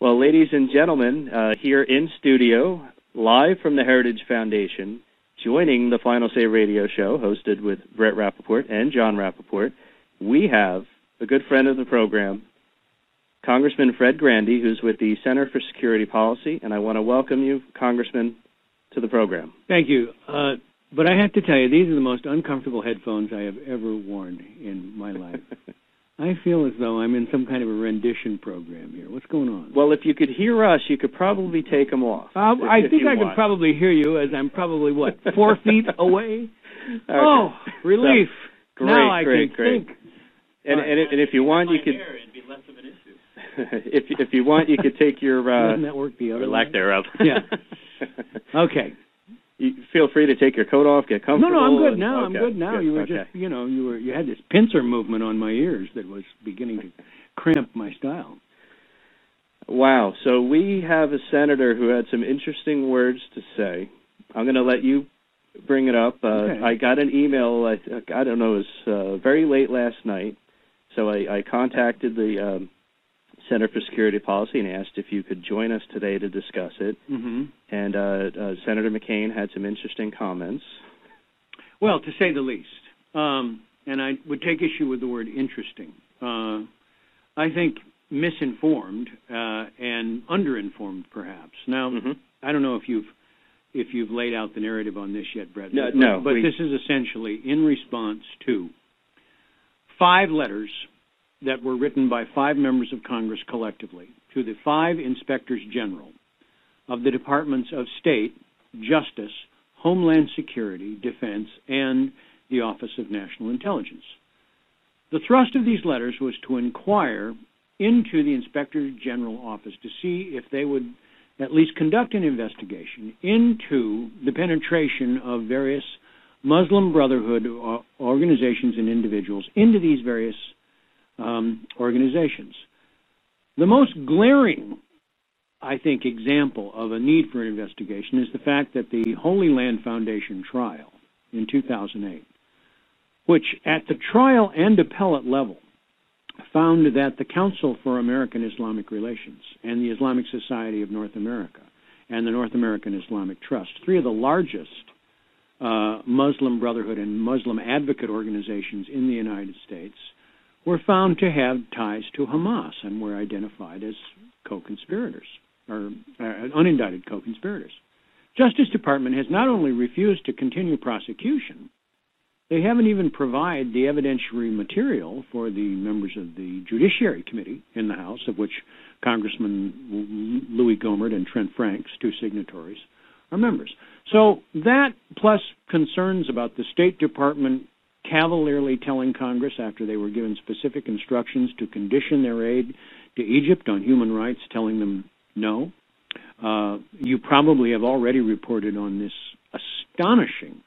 Well, ladies and gentlemen, here in studio, live from the Heritage Foundation, joining the Final Say radio show, hosted with Brett Rappaport and John Rappaport, we have a good friend of the program, Congressman Fred Grandy, who's with the Center for Security Policy, and I want to welcome you, Congressman, to the program. Thank you. But I have to tell you, these are the most uncomfortable headphones I have ever worn in my life. I feel as though I'm in some kind of a rendition program here. What's going on? Well, if you could hear us, you could probably take them off. I think I could probably hear you, as I'm probably, 4 feet away? Okay. Oh, relief. So, now I can think. And if you want, you could... It'd be less of an issue. if you want, you could take your... Doesn't that work the other way? Lack thereof. Yeah. Okay. You feel free to take your coat off, get comfortable. No, I'm good now. Okay, I'm good now. Good. You were just, you had this pincer movement on my ears that was beginning to cramp my style. Wow. So we have a senator who had some interesting words to say. I'm going to let you bring it up. Okay. I got an email, I don't know, it was very late last night. So I contacted the Center for Security Policy and asked if you could join us today to discuss it. Mm-hmm. And Senator McCain had some interesting comments. Well, to say the least. And I would take issue with the word interesting. I think misinformed and underinformed, perhaps. Now, I don't know if you've laid out the narrative on this yet, Brett. But this is essentially in response to 5 letters that were written by 5 members of Congress collectively to the 5 inspectors general of the Departments of State, Justice, Homeland Security, Defense, and the Office of National Intelligence. The thrust of these letters was to inquire into the Inspector General office to see if they would at least conduct an investigation into the penetration of various Muslim Brotherhood organizations and individuals into these various organizations. The most glaring, I think, example of a need for an investigation is the fact that the Holy Land Foundation trial in 2008, which at the trial and appellate level found that the Council for American Islamic Relations and the Islamic Society of North America and the North American Islamic Trust, 3 of the largest Muslim Brotherhood and Muslim advocate organizations in the United States, were found to have ties to Hamas and were identified as co-conspirators, or unindicted co-conspirators. Justice Department has not only refused to continue prosecution, they haven't even provided the evidentiary material for the members of the Judiciary Committee in the House, of which Congressman Louis Gohmert and Trent Franks, 2 signatories, are members. So that, plus concerns about the State Department cavalierly telling Congress after they were given specific instructions to condition their aid to Egypt on human rights, telling them no. You probably have already reported on this astonishing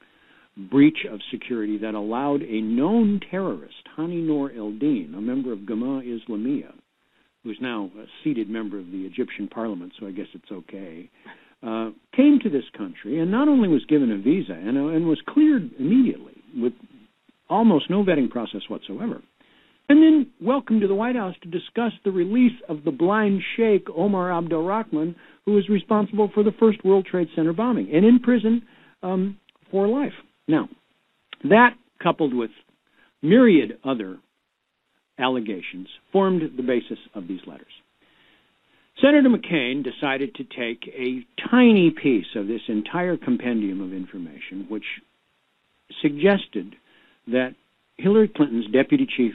breach of security that allowed a known terrorist, Hani Noor Eldin, a member of Gama Islamiyah, who's now a seated member of the Egyptian parliament, so I guess it's okay, came to this country and not only was given a visa and was cleared immediately with almost no vetting process whatsoever, and then welcomed to the White House to discuss the release of the blind sheikh Omar Abdul-Rahman, who was responsible for the first World Trade Center bombing, and in prison for life. Now, that, coupled with myriad other allegations, formed the basis of these letters. Senator McCain decided to take a tiny piece of this entire compendium of information, which suggested that Hillary Clinton's deputy chief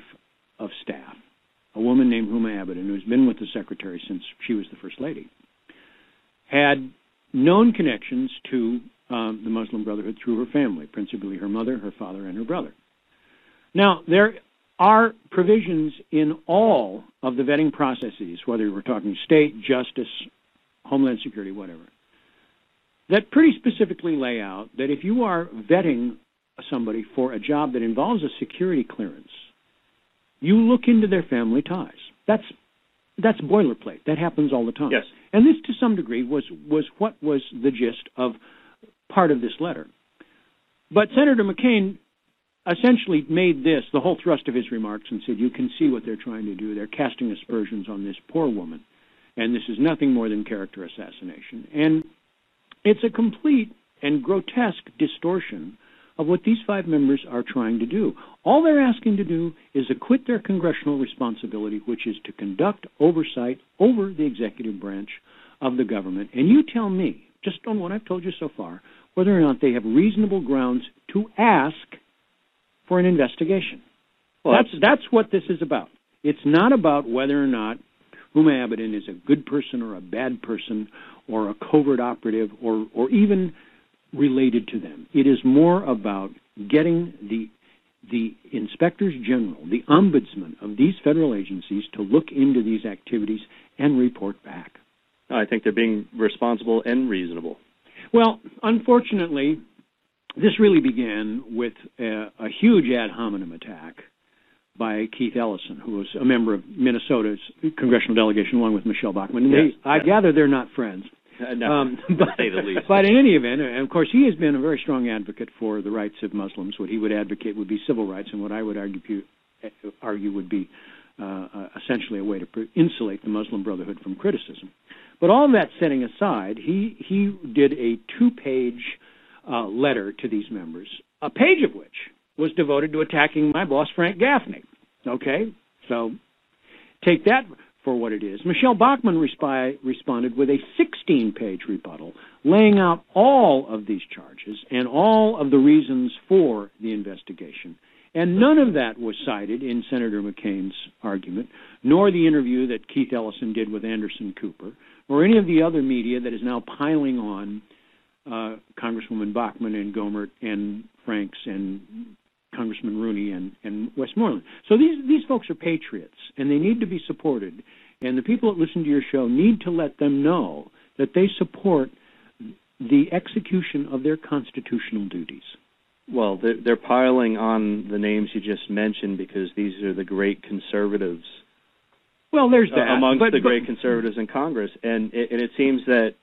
of staff, a woman named Huma Abedin, who's been with the secretary since she was the first lady, had known connections to the Muslim Brotherhood through her family, principally her mother, her father, and her brother. Now, there are provisions in all of the vetting processes, whether we're talking state, justice, homeland security, whatever, that pretty specifically lay out that if you are vetting somebody for a job that involves a security clearance, you look into their family ties. That's boilerplate. That happens all the time. Yes. And this, to some degree, was what was the gist of part of this letter. But Senator McCain essentially made this the whole thrust of his remarks and said, you can see what they're trying to do. They're casting aspersions on this poor woman. and this is nothing more than character assassination. And it's a complete and grotesque distortion of what these 5 members are trying to do. All they're asking to do is acquit their congressional responsibility, which is to conduct oversight over the executive branch of the government. And you tell me, just on what I've told you so far, whether or not they have reasonable grounds to ask for an investigation. Well, that's what this is about. It's not about whether or not Huma Abedin is a good person or a bad person or a covert operative or even related to them. It is more about getting the inspectors general, the ombudsman of these federal agencies to look into these activities and report back. I think they're being responsible and reasonable. Well, unfortunately, this really began with a huge ad hominem attack by Keith Ellison, who was a member of Minnesota's congressional delegation, along with Michele Bachmann. Yes, I gather they're not friends. No, to say the least. But in any event, and of course, he has been a very strong advocate for the rights of Muslims. What he would advocate would be civil rights, and what I would argue would be essentially a way to insulate the Muslim Brotherhood from criticism. But all that setting aside, he did a 2-page letter to these members, a page of which was devoted to attacking my boss, Frank Gaffney. Okay? So take that for what it is. Michele Bachmann responded with a 16-page rebuttal, laying out all of these charges and all of the reasons for the investigation. And none of that was cited in Senator McCain's argument, nor the interview that Keith Ellison did with Anderson Cooper, or any of the other media that is now piling on Congresswoman Bachmann and Gohmert and Franks and Congressman Rooney and Westmoreland. So these folks are patriots, and they need to be supported. And the people that listen to your show need to let them know that they support the execution of their constitutional duties. Well, they're piling on the names you just mentioned because these are the great conservatives. Well, there's that. Amongst the great conservatives in Congress. And it seems that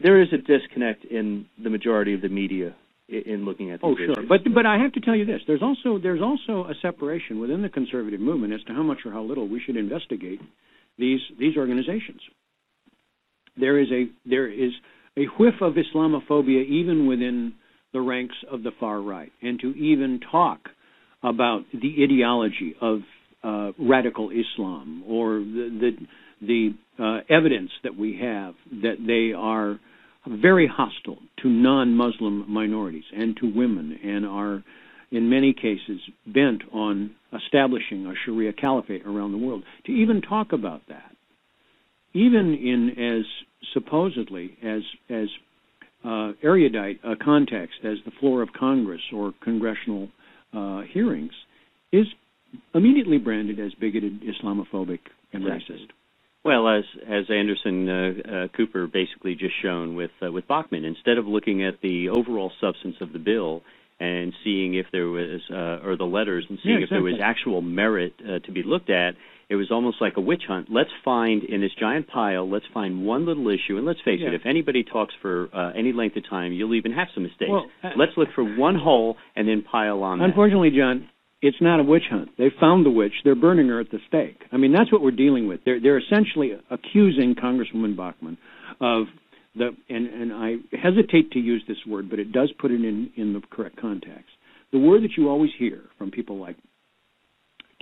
there is a disconnect in the majority of the media in looking at these issues. Oh, sure. But I have to tell you this. There's also a separation within the conservative movement as to how much or how little we should investigate these organizations. There is a whiff of Islamophobia even within the ranks of the far right, and to even talk about the ideology of radical Islam or the evidence that we have that they are very hostile to non-Muslim minorities and to women, and are in many cases bent on establishing a Sharia caliphate around the world. To even talk about that, even in as supposedly as erudite a context as the floor of Congress or congressional hearings, is immediately branded as bigoted, Islamophobic, and racist. Well, as Anderson Cooper basically just shown with Bachmann, instead of looking at the overall substance of the bill and seeing if there was, or the letters, and seeing if there was actual merit to be looked at, it was almost like a witch hunt. Let's find, in this giant pile, let's find one little issue, and let's face it, if anybody talks for any length of time, you'll even have some mistakes. Well, let's look for one hole and then pile on Unfortunately, John, it's not a witch hunt. They found the witch. They're burning her at the stake. I mean, that's what we're dealing with. They're essentially accusing Congresswoman Bachmann of and I hesitate to use this word, but it does put it in the correct context. The word that you always hear from people like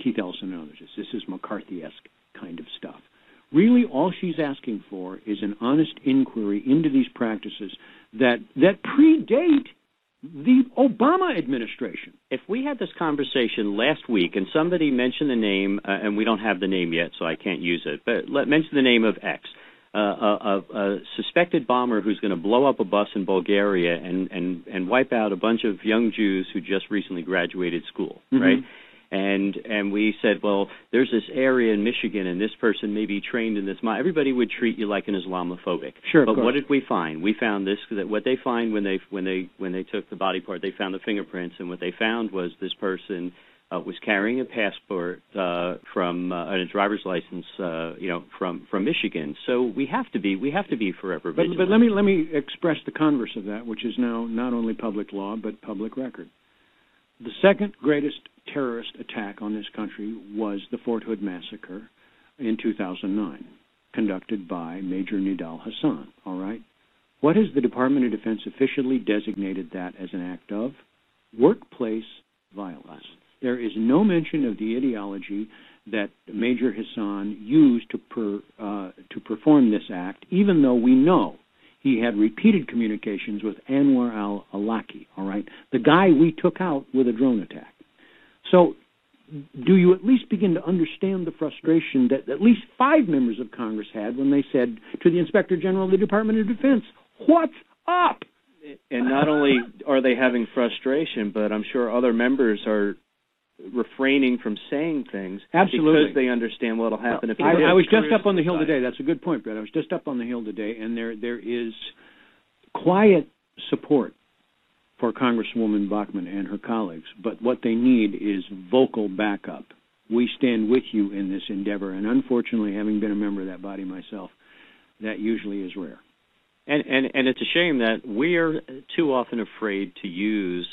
Keith Ellison and others is this is McCarthy-esque kind of stuff. Really, all she's asking for is an honest inquiry into these practices that predate the Obama administration. If we had this conversation last week and somebody mentioned the name, and we don't have the name yet, so I can't use it, but mention the name of X, a suspected bomber who's going to blow up a bus in Bulgaria and wipe out a bunch of young Jews who just recently graduated school, right? And we said, well, there's this area in Michigan, and this person may be trained in this. Everybody would treat you like an Islamophobic. Sure, but what did we find? We found this, that what they find when they took the body part, they found the fingerprints, and what they found was this person was carrying a passport from and a driver's license, from Michigan. So we have to be forever vigilant. But let me express the converse of that, which is now not only public law but public record. The second greatest terrorist attack on this country was the Fort Hood massacre in 2009. conducted by Major Nidal Hassan, all right? What has the Department of Defense officially designated that as an act of? Workplace violence. There is no mention of the ideology that Major Hassan used to perform this act, even though we know he had repeated communications with Anwar al-Awlaki, all right, the guy we took out with a drone attack. So do you at least begin to understand the frustration that at least 5 members of Congress had when they said to the Inspector General of the Department of Defense, what's up? And not only are they having frustration, but I'm sure other members are refraining from saying things Absolutely. Because they understand what will happen if they I was just up on the hill today. That's a good point, Brett. I was just up on the hill today, and there is quiet support for Congresswoman Bachmann and her colleagues, but what they need is vocal backup. We stand with you in this endeavor, and unfortunately, having been a member of that body myself, that usually is rare. And it's a shame that we're too often afraid to use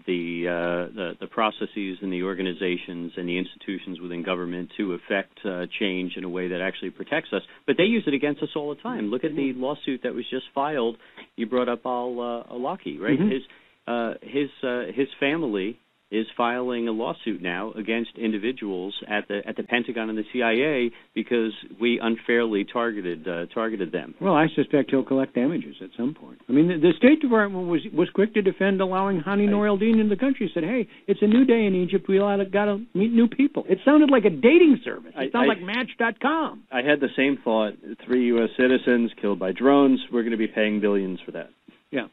the processes and the organizations and the institutions within government to affect change in a way that actually protects us. But they use it against us all the time. Look at the lawsuit that was just filed. You brought up al-Awlaki, right? Mm-hmm. His family is filing a lawsuit now against individuals at the Pentagon and the CIA because we unfairly targeted them. Well, I suspect he'll collect damages at some point. I mean, the State Department was quick to defend allowing Hani Noor el-Din in the country. Said, "Hey, it's a new day in Egypt. We got to meet new people." It sounded like a dating service. It sounded like Match.com. I had the same thought. 3 U.S. citizens killed by drones. We're going to be paying billions for that. Yeah.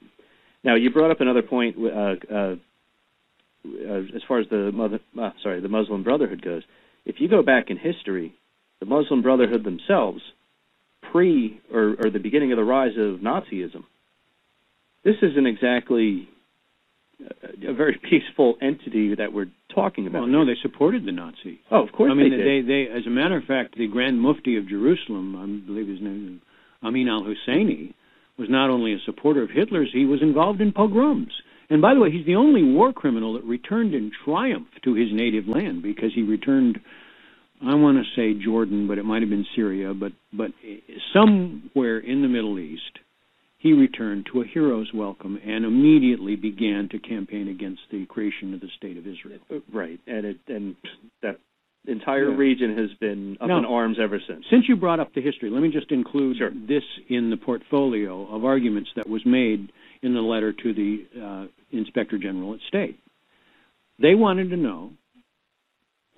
Now, you brought up another point. As far as the Muslim Brotherhood goes, if you go back in history, the Muslim Brotherhood themselves, or the beginning of the rise of Nazism, this isn't exactly a very peaceful entity that we're talking about. Well, no, they supported the Nazis. Oh, of course they did. They, as a matter of fact, the Grand Mufti of Jerusalem, I believe his name is Amin al-Husseini, was not only a supporter of Hitler's, he was involved in pogroms. And by the way, he's the only war criminal that returned in triumph to his native land, because he returned, I want to say Jordan, but it might have been Syria, but somewhere in the Middle East, he returned to a hero's welcome and immediately began to campaign against the creation of the State of Israel. Right, and that entire region has been up in arms ever since. Since you brought up the history, let me just include this in the portfolio of arguments that was made in the letter to the Inspector General at State. They wanted to know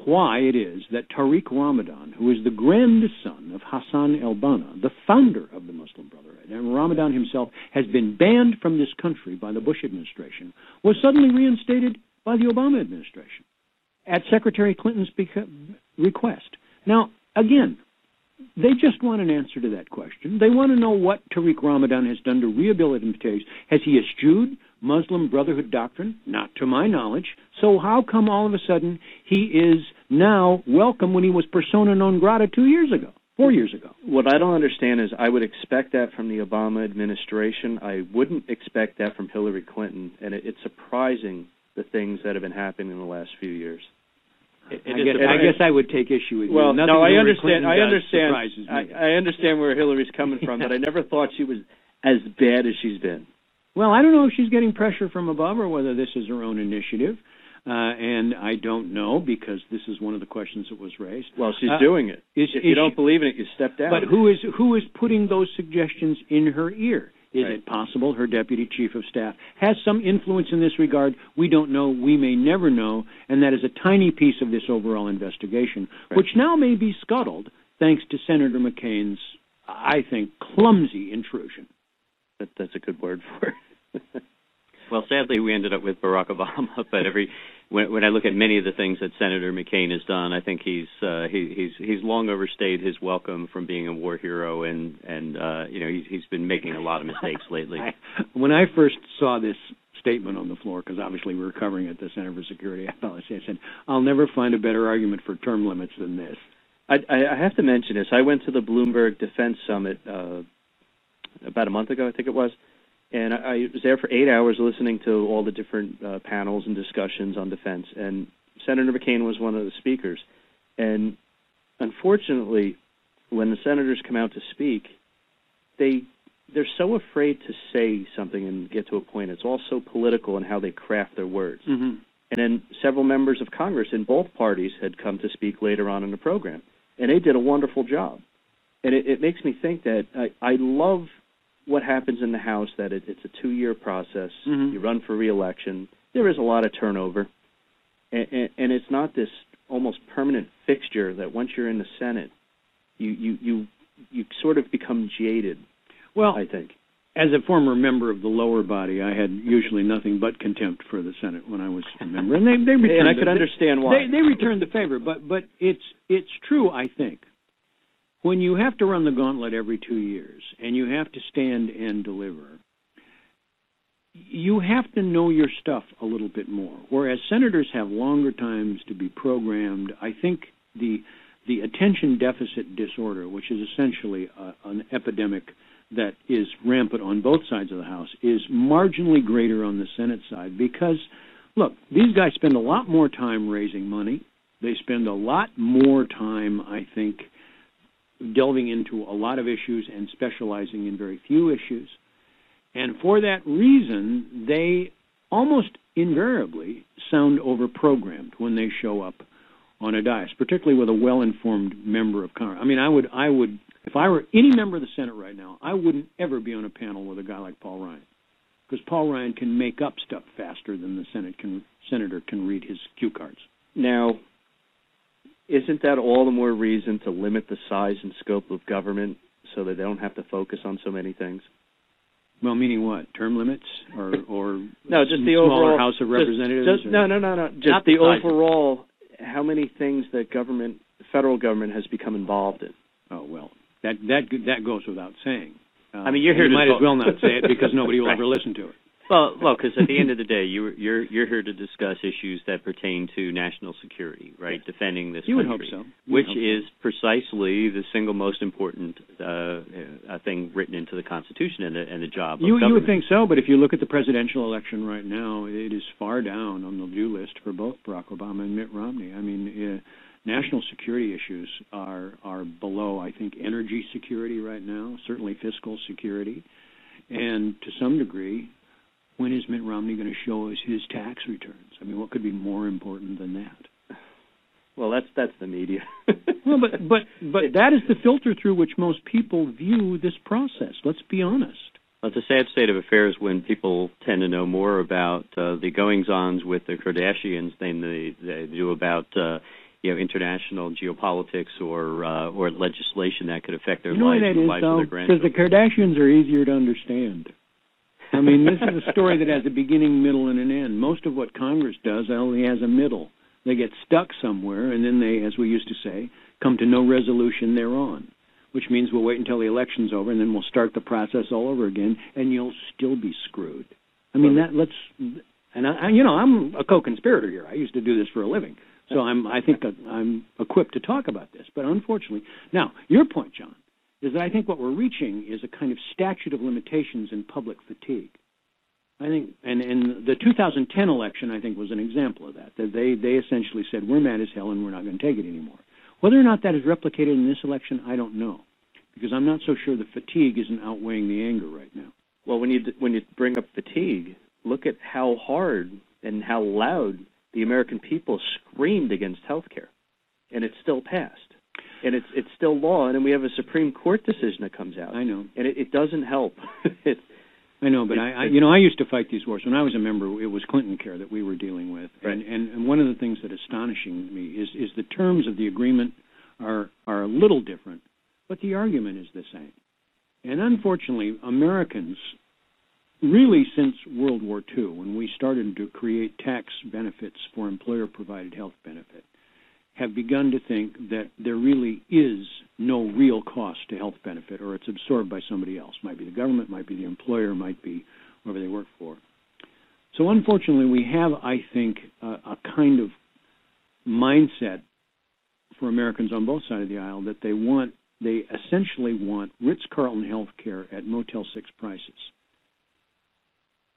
why it is that Tariq Ramadan, who is the grandson of Hassan el-Banna, the founder of the Muslim Brotherhood, and Ramadan himself has been banned from this country by the Bush administration, was suddenly reinstated by the Obama administration at Secretary Clinton's request. Now, again, they just want an answer to that question. They want to know what Tariq Ramadan has done to rehabilitate. Has he eschewed Muslim Brotherhood doctrine? Not to my knowledge. So how come all of a sudden he is now welcome when he was persona non grata 4 years ago? What I don't understand is I would expect that from the Obama administration. I wouldn't expect that from Hillary Clinton, and it's surprising the things that have been happening in the last few years. I guess I would take issue with you. Well, no, I understand. I understand where Hillary's coming from, but I never thought she was as bad as she's been. Well, I don't know if she's getting pressure from above or whether this is her own initiative, and I don't know, because this is one of the questions that was raised. Well, she's doing it. If you don't believe in it, you step down. But who is putting those suggestions in her ear? Is it possible her deputy chief of staff has some influence in this regard? We don't know. We may never know. And that is a tiny piece of this overall investigation, which now may be scuttled thanks to Senator McCain's, I think, clumsy intrusion. That's a good word for it. Well, sadly, we ended up with Barack Obama, but when I look at many of the things that Senator McCain has done, I think he's long overstayed his welcome from being a war hero, and he's been making a lot of mistakes lately. When I first saw this statement on the floor, because obviously we were covering it at the Center for Security Policy, I said, I'll never find a better argument for term limits than this. I have to mention this. I went to the Bloomberg Defense Summit about a month ago, I think it was. And I was there for 8 hours listening to all the different panels and discussions on defense. And Senator McCain was one of the speakers. And unfortunately, when the senators come out to speak, they're so afraid to say something and get to a point. It's all so political in how they craft their words. Mm-hmm. And then several members of Congress in both parties had come to speak later on in the program, and they did a wonderful job. And it makes me think that I love what happens in the House, that it's a 2-year process. Mm-hmm. You run for re-election. There is a lot of turnover. And it's not this almost permanent fixture that once you're in the Senate, you sort of become jaded, well, I think. As a former member of the lower body, I had usually nothing but contempt for the Senate when I was a member. And they returned, and I could understand why. They returned the favor, but it's true, I think. When you have to run the gauntlet every 2 years and you have to stand and deliver, you have to know your stuff a little bit more. Whereas senators have longer times to be programmed, I think the attention deficit disorder, which is essentially an epidemic that is rampant on both sides of the House, is marginally greater on the Senate side because, look, these guys spend a lot more time raising money. They spend a lot more time, I think, delving into a lot of issues and specializing in very few issues. And for that reason, they almost invariably sound overprogrammed when they show up on a dais, particularly with a well-informed member of Congress. I mean, I would, if I were any member of the Senate right now, I wouldn't ever be on a panel with a guy like Paul Ryan, because Paul Ryan can make up stuff faster than the senator can read his cue cards. Now, isn't that all the more reason to limit the size and scope of government so that they don't have to focus on so many things? Well, meaning what? Term limits or no, just the smaller overall House of Representatives? No. Just the overall, how many things that federal government has become involved in. Oh, well, that goes without saying. I mean, you're here you to might as well not say it because nobody will right. ever listen to it. Well, because at the end of the day, you're here to discuss issues that pertain to national security, right? Yes. Defending this you country, would hope so. which is precisely the single most important thing written into the Constitution and the job of government. You would think so, but if you look at the presidential election right now, it is far down on the due list for both Barack Obama and Mitt Romney. I mean, national security issues are below, I think, energy security right now, certainly fiscal security, and to some degree, when is Mitt Romney going to show us his tax returns? I mean, what could be more important than that? Well, that's the media. Well, but that is the filter through which most people view this process. Let's be honest. Well, it's a sad state of affairs when people tend to know more about the goings-ons with the Kardashians than they do about international geopolitics or legislation that could affect their lives and the lives of their grandchildren. Because the Kardashians are easier to understand. I mean, this is a story that has a beginning, middle, and an end. Most of what Congress does only has a middle. They get stuck somewhere, and then they, as we used to say, come to no resolution thereon, which means we'll wait until the election's over, and then we'll start the process all over again, and you'll still be screwed. I mean, I'm a co-conspirator here. I used to do this for a living, so I think I'm equipped to talk about this. But unfortunately, now, your point, John, is that I think what we're reaching is a kind of statute of limitations in public fatigue. I think, and the 2010 election, I think, was an example of that. That they essentially said, we're mad as hell and we're not going to take it anymore. Whether or not that is replicated in this election, I don't know, because I'm not so sure the fatigue isn't outweighing the anger right now. Well, when you bring up fatigue, look at how hard and how loud the American people screamed against health care, and it still passed. And it's still law, and then we have a Supreme Court decision that comes out. I know. And it doesn't help. I know, but I used to fight these wars. When I was a member, it was Clinton Care that we were dealing with. Right. And one of the things that is astonishing me is the terms of the agreement are a little different, but the argument is the same. And unfortunately, Americans, really since World War II, when we started to create tax benefits for employer-provided health benefit, have begun to think that there really is no real cost to health benefit, or it's absorbed by somebody else. Might be the government, might be the employer, might be whoever they work for. So unfortunately, we have, I think, a kind of mindset for Americans on both sides of the aisle that they essentially want Ritz-Carlton health care at Motel 6 prices.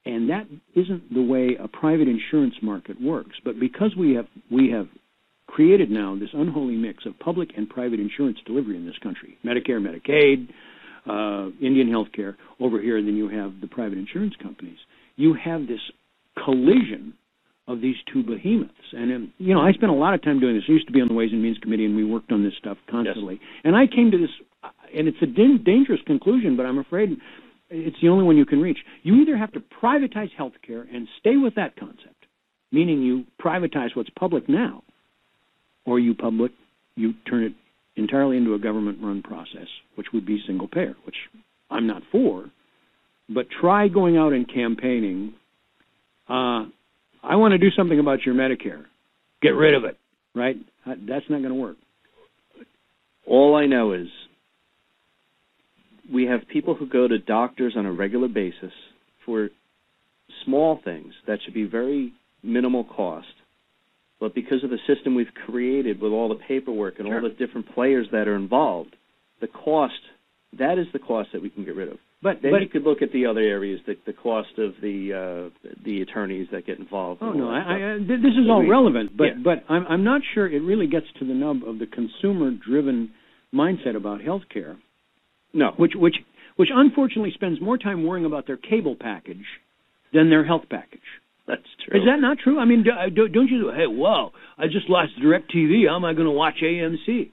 And that isn't the way a private insurance market works. But because we have created now this unholy mix of public and private insurance delivery in this country. Medicare, Medicaid, Indian health care over here, and then you have the private insurance companies. You have this collision of these two behemoths. And, I spent a lot of time doing this. I used to be on the Ways and Means Committee, and we worked on this stuff constantly. Yes. And I came to this, and it's a dangerous conclusion, but I'm afraid it's the only one you can reach. You either have to privatize health care and stay with that concept, meaning you privatize what's public now, or you turn it entirely into a government-run process, which would be single-payer, which I'm not for. But try going out and campaigning, I want to do something about your Medicare. Get rid of it, right? That's not going to work. All I know is we have people who go to doctors on a regular basis for small things that should be very minimal cost. But because of the system we've created with all the paperwork and all the different players that are involved, the cost, that is the cost that we can get rid of. But you could look at the other areas, the cost of the attorneys that get involved. Oh, no, this is all relevant, but I'm not sure it really gets to the nub of the consumer-driven mindset about health care. No. Which unfortunately spends more time worrying about their cable package than their health package. That's true. Is that not true? I mean, don't you, hey, whoa, I just lost DirecTV. How am I going to watch AMC?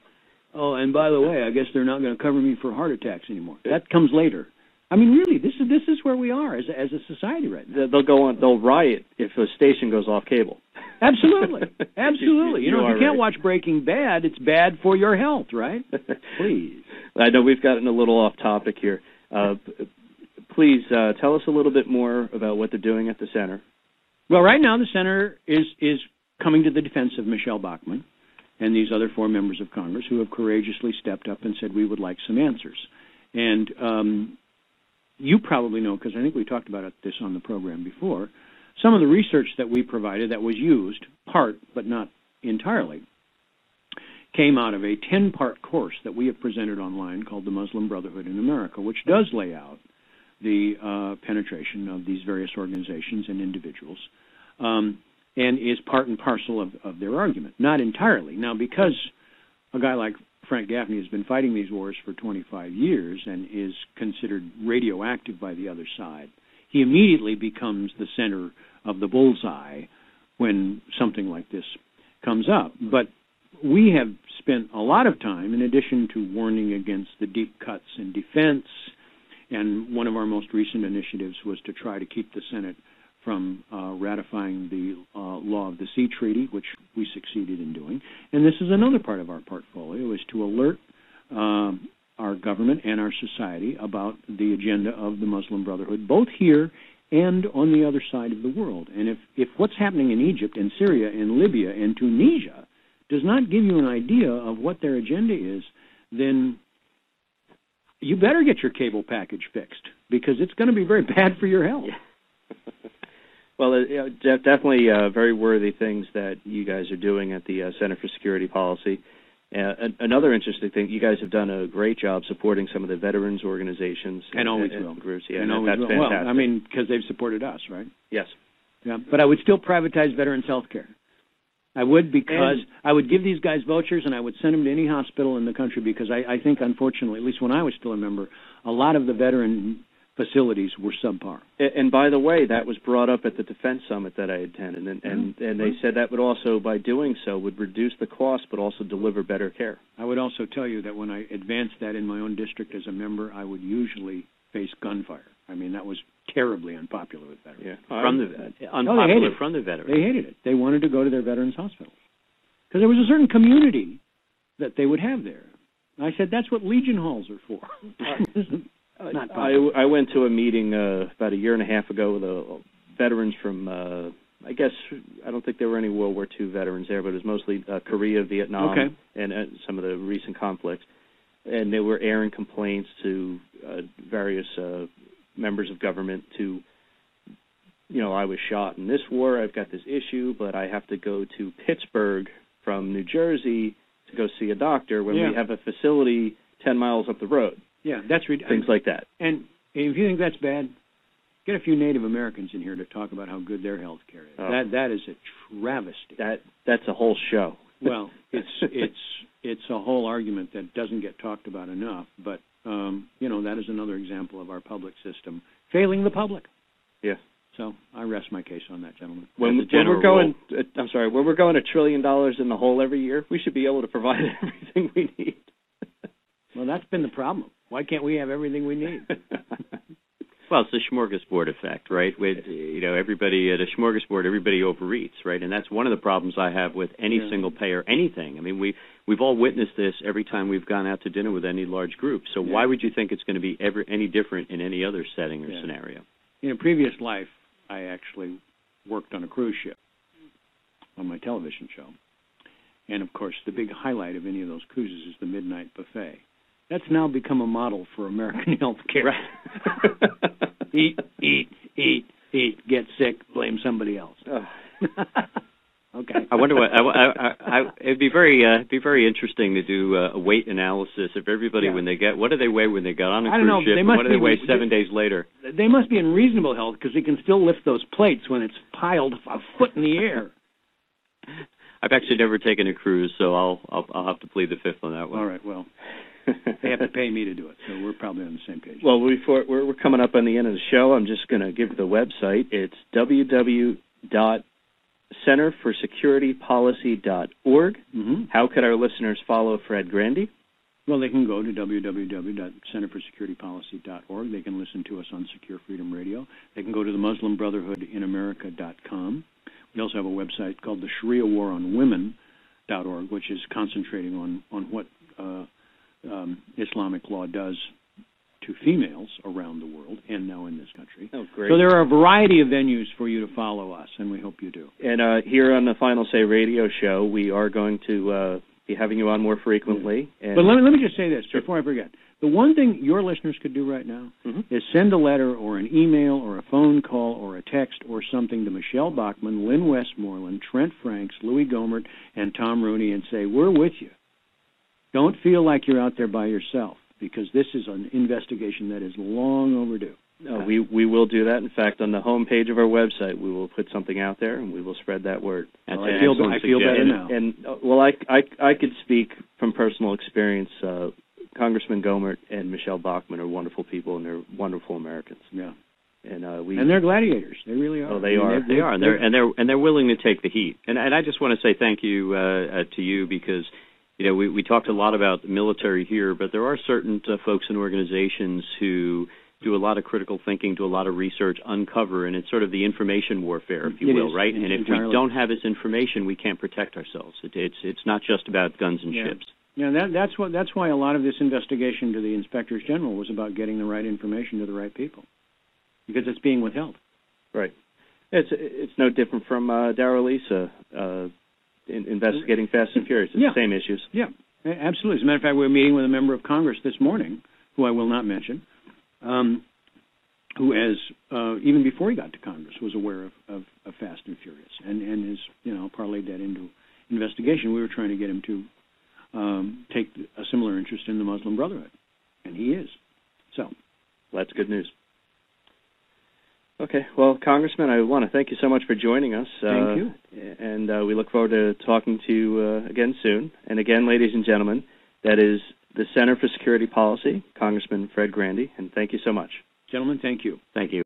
Oh, and by the way, I guess they're not going to cover me for heart attacks anymore. That comes later. I mean, really, this is where we are as a society right now. They'll riot if a station goes off cable. Absolutely. Absolutely. If you can't watch Breaking Bad, it's bad for your health, right? Please. I know we've gotten a little off topic here. Please tell us a little bit more about what they're doing at the center. Well, right now the center is coming to the defense of Michele Bachmann and these other 4 members of Congress who have courageously stepped up and said we would like some answers. And you probably know, because I think we talked about this on the program before, some of the research that we provided that was used, part but not entirely, came out of a 10-part course that we have presented online called the Muslim Brotherhood in America, which does lay out the penetration of these various organizations and individuals, and is part and parcel of their argument. Not entirely. Now, because a guy like Frank Gaffney has been fighting these wars for 25 years and is considered radioactive by the other side, he immediately becomes the center of the bullseye when something like this comes up. But we have spent a lot of time, in addition to warning against the deep cuts in defense, and one of our most recent initiatives was to try to keep the Senate from ratifying the Law of the Sea Treaty, which we succeeded in doing. And this is another part of our portfolio, is to alert our government and our society about the agenda of the Muslim Brotherhood, both here and on the other side of the world. And if what's happening in Egypt and Syria and Libya and Tunisia does not give you an idea of what their agenda is, then you better get your cable package fixed, because it's going to be very bad for your health. Yeah. Well, definitely very worthy things that you guys are doing at the Center for Security Policy. Another interesting thing, you guys have done a great job supporting some of the veterans organizations. And always will. Groups. Yeah, and always that's will. fantastic. Well, I mean, because they've supported us, right? Yes. Yeah, but I would still privatize veterans' health care. I would, because I would give these guys vouchers and I would send them to any hospital in the country, because I think, unfortunately, at least when I was still a member, a lot of the veteran facilities were subpar. And by the way, that was brought up at the Defense Summit that I attended, and they said that would also, by doing so, would reduce the cost but also deliver better care. I would also tell you that when I advanced that in my own district as a member, I would usually face gunfire. I mean, that was terribly unpopular with veterans. Yeah. Unpopular from the veterans. They hated it. They wanted to go to their veterans' hospitals because there was a certain community that they would have there. And I said, that's what Legion halls are for. I went to a meeting about a year and a half ago with veterans from, I don't think there were any World War II veterans there, but it was mostly Korea, Vietnam, and some of the recent conflicts. And they were airing complaints to various members of government to, I was shot in this war, I've got this issue, but I have to go to Pittsburgh from New Jersey to go see a doctor when we have a facility 10 miles up the road. Yeah, that's things like that. And if you think that's bad, get a few Native Americans in here to talk about how good their health care is. That is a travesty. That's a whole show. Well, it's a whole argument that doesn't get talked about enough, but that is another example of our public system failing the public. Yeah. So I rest my case on that, gentlemen. When we're going $1 trillion in the hole every year, we should be able to provide everything we need. Well, that's been the problem. Why can't we have everything we need? Well, it's the smorgasbord effect, right? With everybody at a smorgasbord, everybody overeats, right? And that's one of the problems I have with any single payer anything. I mean, we've all witnessed this every time we've gone out to dinner with any large group. So why would you think it's going to be any different in any other setting or scenario? In a previous life, I actually worked on a cruise ship on my television show. And, of course, the big highlight of any of those cruises is the midnight buffet. That's now become a model for American health care. Right. Eat, get sick, blame somebody else. Okay. I wonder what it'd be very interesting to do a weight analysis of everybody when they what do they weigh when they got on a cruise ship, and what do they weigh 7 days later? They must be in reasonable health because they can still lift those plates when it's piled a foot in the air. I've actually never taken a cruise, so I'll have to plead the fifth on that one. All right, well. They have to pay me to do it, so we're probably on the same page. Well, we're coming up on the end of the show. I'm just going to give the website. It's www.centerforsecuritypolicy.org. Mm-hmm. How could our listeners follow Fred Grandy? Well, they can go to www.centerforsecuritypolicy.org. They can listen to us on Secure Freedom Radio. They can go to the Muslim Brotherhood in America.com. We also have a website called the Sharia War on Women.org, which is concentrating on what Islamic law does to females around the world and now in this country. Oh, great. So there are a variety of venues for you to follow us, and we hope you do. And here on the Final Say radio show, we are going to be having you on more frequently. And but let me just say this before I forget. The one thing your listeners could do right now is send a letter or an email or a phone call or a text or something to Michele Bachmann, Lynn Westmoreland, Trent Franks, Louis Gomert, and Tom Rooney and say, we're with you. Don't feel like you're out there by yourself, because this is an investigation that is long overdue. We will do that. In fact, on the homepage of our website, we will put something out there, and we will spread that word. I feel better now. And I could speak from personal experience. Congressman Gomert and Michele Bachmann are wonderful people, and they're wonderful Americans. Yeah. And they're gladiators. They really are. Oh, they are. They are, and they're willing to take the heat. And I just want to say thank you to you, because we talked a lot about the military here, but there are certain folks and organizations who do a lot of critical thinking, do a lot of research, uncover, and it's sort of the information warfare, if you will, right? And if we don't have this information, we can't protect ourselves. It's not just about guns and ships. Yeah, that's why a lot of this investigation to the inspectors general was about getting the right information to the right people, because it's being withheld. Right. It's no different from Darrell Issa investigating Fast and Furious. It's the same issues. Yeah, absolutely. As a matter of fact, we were meeting with a member of Congress this morning, who I will not mention, who has, even before he got to Congress, was aware of Fast and Furious and has, parlayed that into investigation. We were trying to get him to take a similar interest in the Muslim Brotherhood, and he is. So that's good news. Okay, well, Congressman, I want to thank you so much for joining us. Thank you. And we look forward to talking to you again soon. And again, ladies and gentlemen, that is the Center for Security Policy, Congressman Fred Grandy, and thank you so much. Gentlemen, thank you. Thank you.